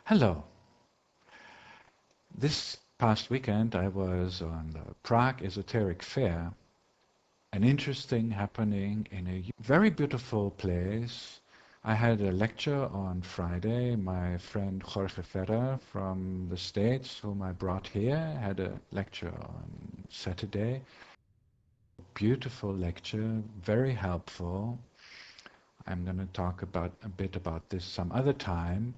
Hello. This past weekend I was on the Prague Esoteric Fair, an interesting happening in a very beautiful place. I had a lecture on Friday. My friend Jorge Ferrer from the States, whom I brought here, had a lecture on Saturday. Beautiful lecture, very helpful. I'm going to talk about a bit about this some other time.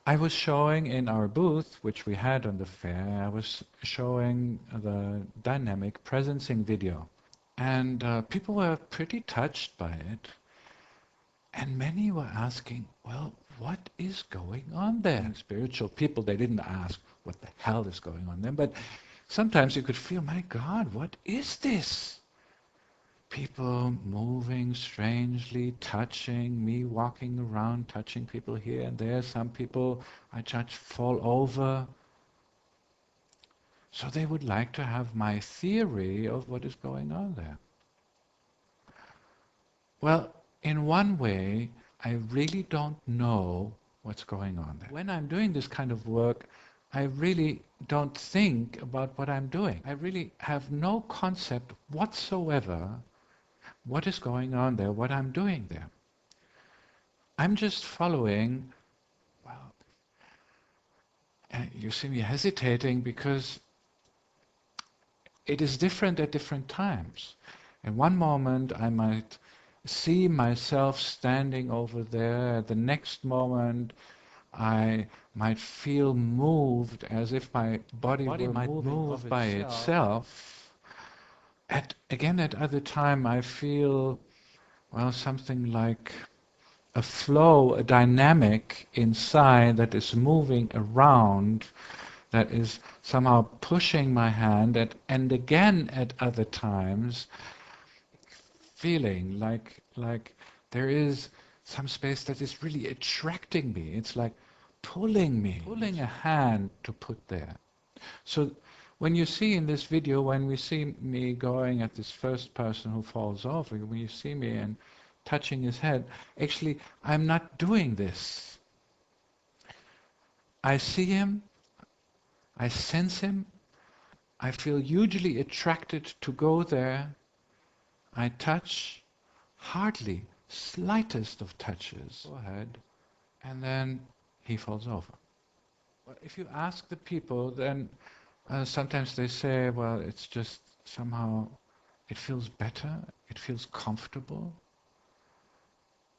I was showing in our booth, which we had on the fair, I was showing the dynamic presencing video. And people were pretty touched by it. And many were asking, well, what is going on there? Spiritual people, they didn't ask what the hell is going on there. But sometimes you could feel, my God, what is this? People moving strangely, touching, me walking around, touching people here and there. Some people I touch fall over. So they would like to have my theory of what is going on there. Well, in one way, I really don't know what's going on there. When I'm doing this kind of work, I really don't think about what I'm doing. I really have no concept whatsoever what is going on there, what I'm doing there. I'm just following, well, you see me hesitating because it is different at different times. In one moment I might see myself standing over there, the next moment I might feel moved as if my body might move by itself. Again at other time I feel, well, something like a flow, a dynamic inside that is moving around, that is somehow pushing my hand, and again at other times feeling like there is some space that is really attracting me. It's like pulling me, pulling a hand to put there. So when you see in this video, when we see me going at this first person who falls over, when you see me and touching his head, actually I'm not doing this. I see him, I sense him, I feel hugely attracted to go there. I touch, hardly, slightest of touches, forehead, and then he falls over. Well, if you ask the people, then sometimes they say, well, it's just somehow, it feels better, it feels comfortable.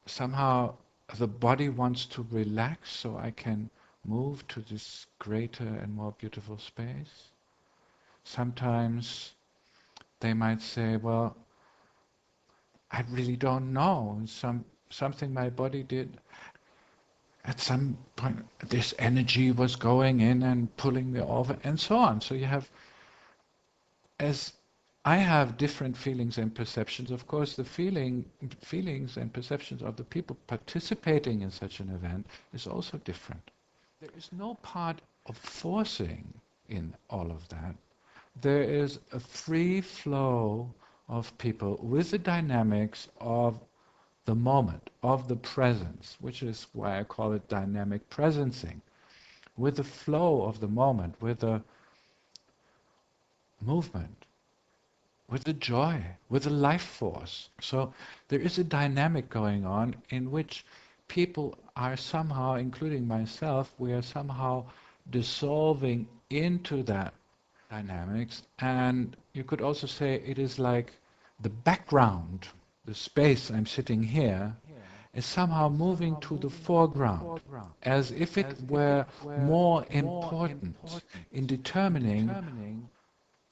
Somehow the body wants to relax so I can move to this greater and more beautiful space. Sometimes they might say, well, I really don't know. Something my body did. At some point, this energy was going in and pulling me over, and so on. So you have, as I have different feelings and perceptions, of course, the feelings and perceptions of the people participating in such an event is also different. There is no part of forcing in all of that. There is a free flow of people with the dynamics of the moment, of the presence, which is why I call it dynamic presencing, with the flow of the moment, with the movement, with the joy, with the life force. So there is a dynamic going on in which people are somehow, including myself, we are somehow dissolving into that dynamics. And you could also say it is like the background, the space I'm sitting here, is somehow moving to the foreground, as if it were more important in determining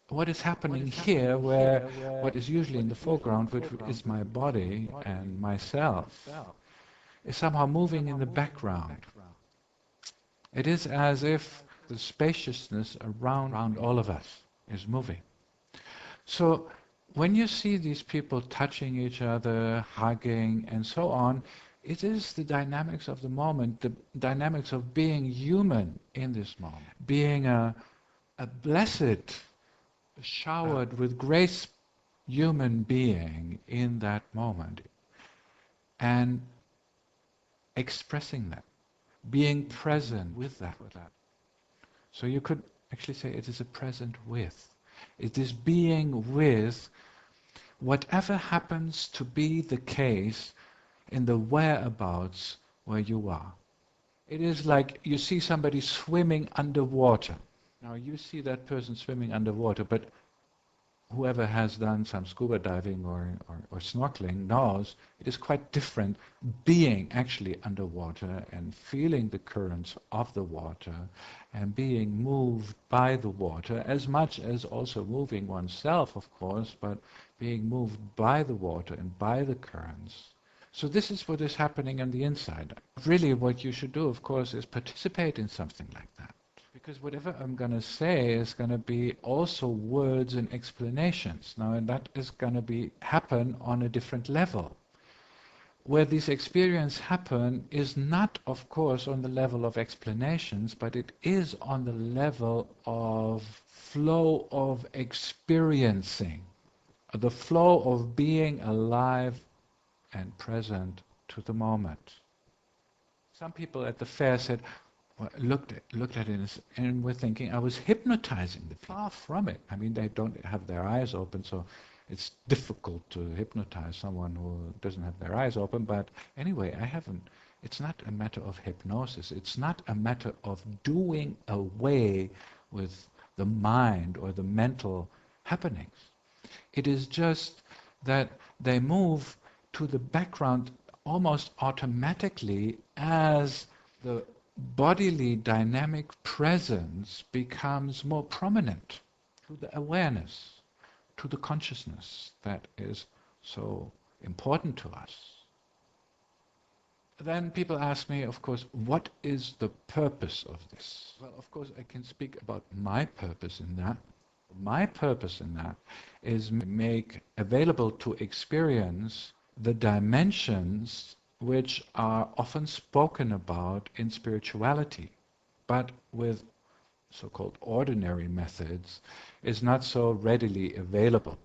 what is happening here, where what is usually in the foreground, which is my body and myself, is somehow moving in the background. It is as if the spaciousness around all of us is moving. So when you see these people touching each other, hugging, and so on, it is the dynamics of the moment, the dynamics of being human in this moment, being a blessed, showered with grace human being in that moment, and expressing that, being present with that. So you could actually say it is a present with. It is being with whatever happens to be the case in the whereabouts where you are. It is like you see somebody swimming underwater. Now you see that person swimming underwater, but whoever has done some scuba diving or snorkeling knows it is quite different being actually underwater and feeling the currents of the water and being moved by the water as much as also moving oneself, of course, but being moved by the water and by the currents. So this is what is happening on the inside. Really what you should do, of course, is participate in something like that. Because whatever I'm going to say is going to be also words and explanations. Now, and that is going to be happen on a different level. Where these experiences happen is not, of course, on the level of explanations, but it is on the level of flow of experiencing, the flow of being alive and present to the moment. Some people at the fair said, well, looked at it and were thinking I was hypnotizing the people. Far from it. I mean, they don't have their eyes open, so it's difficult to hypnotize someone who doesn't have their eyes open. But anyway, I haven't. It's not a matter of hypnosis. It's not a matter of doing away with the mind or the mental happenings. It is just that they move to the background almost automatically as the bodily dynamic presence becomes more prominent to the awareness, to the consciousness that is so important to us. Then people ask me, of course, what is the purpose of this? Well, of course, I can speak about my purpose in that. My purpose in that is make available to experience the dimensions which are often spoken about in spirituality, but with so-called ordinary methods is not so readily available.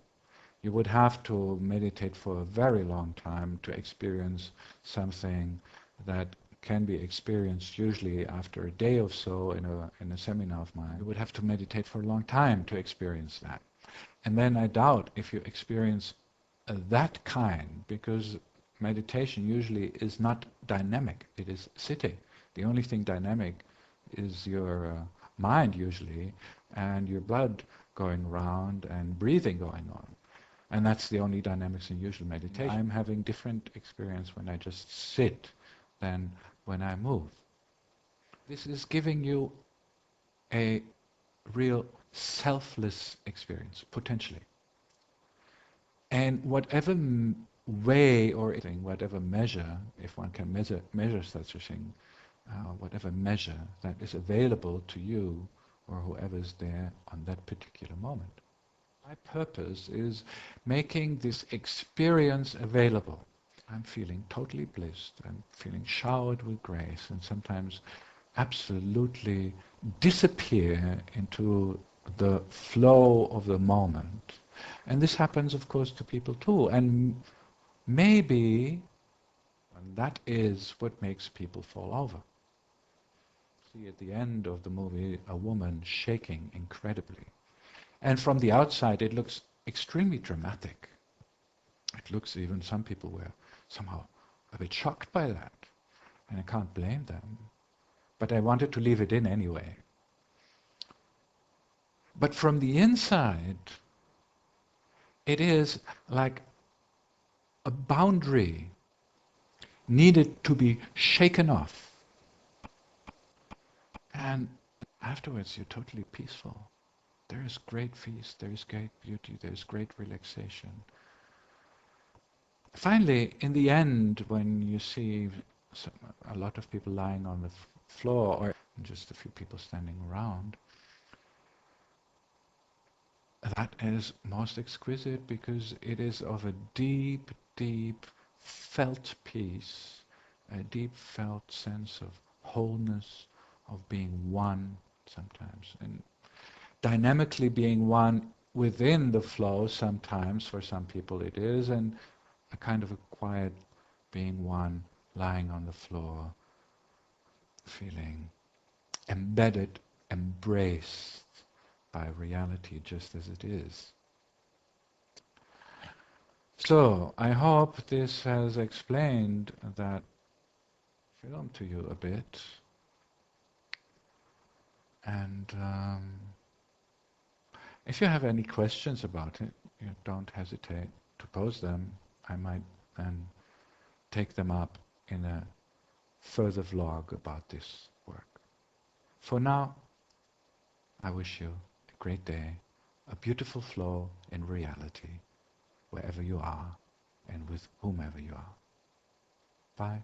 You would have to meditate for a very long time to experience something that can be experienced usually after a day or so in a seminar of mine. You would have to meditate for a long time to experience that. And then I doubt if you experience that kind, because meditation usually is not dynamic, it is sitting. The only thing dynamic is your mind usually, and your blood going round and breathing going on. And that's the only dynamics in usual meditation. I'm having different experience when I just sit than when I move. This is giving you a real selfless experience, potentially. And whatever way or whatever measure, if one can measure such a thing, whatever measure that is available to you or whoever's there on that particular moment. My purpose is making this experience available. I'm feeling totally blissed. I'm feeling showered with grace, and sometimes absolutely disappear into the flow of the moment. And this happens, of course, to people too. And maybe that is what makes people fall over. See at the end of the movie a woman shaking incredibly. And from the outside it looks extremely dramatic. It looks, even some people were somehow a bit shocked by that. And I can't blame them. But I wanted to leave it in anyway. But from the inside, it is like a boundary needed to be shaken off. And afterwards you're totally peaceful. There is great peace, there is great beauty, there is great relaxation. Finally, in the end, when you see a lot of people lying on the floor or just a few people standing around, that is most exquisite because it is of a deep, deep felt peace, a deep felt sense of wholeness, of being one sometimes, and dynamically being one within the flow sometimes, for some people it is, and a kind of a quiet being one lying on the floor, feeling embedded, embraced by reality just as it is. So, I hope this has explained that film to you a bit. And if you have any questions about it, you don't hesitate to pose them. I might then take them up in a further vlog about this work. For now, I wish you a great day, a beautiful flow in reality, wherever you are and with whomever you are. Bye.